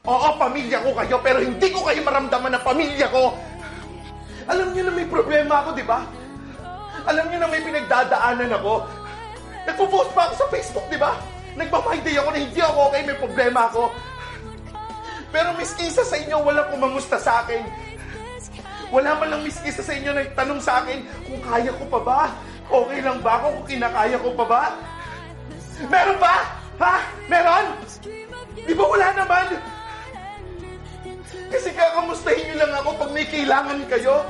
Oo, pamilya ko kayo, pero hindi ko kayo maramdaman na pamilya ko. Alam niyo na may problema ako, di ba? Alam niyo na may pinagdadaanan ako. Nagpo-post pa ako sa Facebook, di ba? Nagpa-my day ako na hindi ako okay, may problema ako. Pero miski isa sa inyo, walang kumamusta sa akin. Wala man lang miski isa sa inyo nagtanong sa akin kung kaya ko pa ba? Okay lang ba ako kung kinakaya ko pa ba? Meron ba? Ha? Meron? Di ba wala naman? Kasi kakamustahin nyo lang ako pag may kailangan kayo.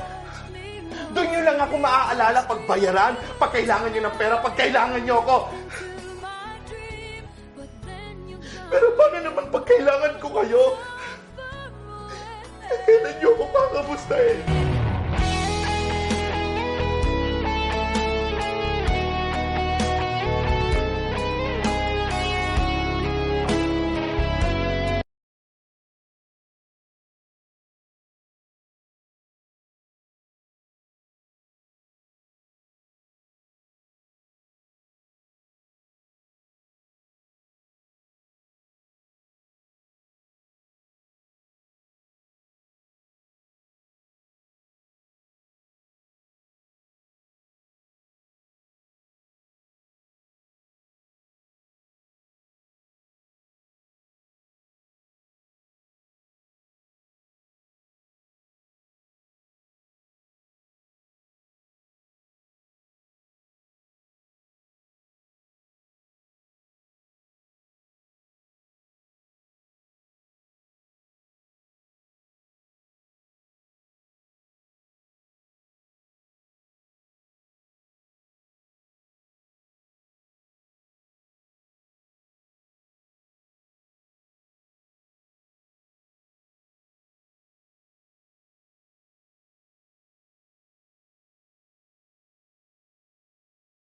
Doon nyo lang ako maaalala pag bayaran, pag kailangan nyo ng pera, pag kailangan nyo ako. Pero paano naman pag kailangan ko kayo? Kailan nyo ako kakamustahin?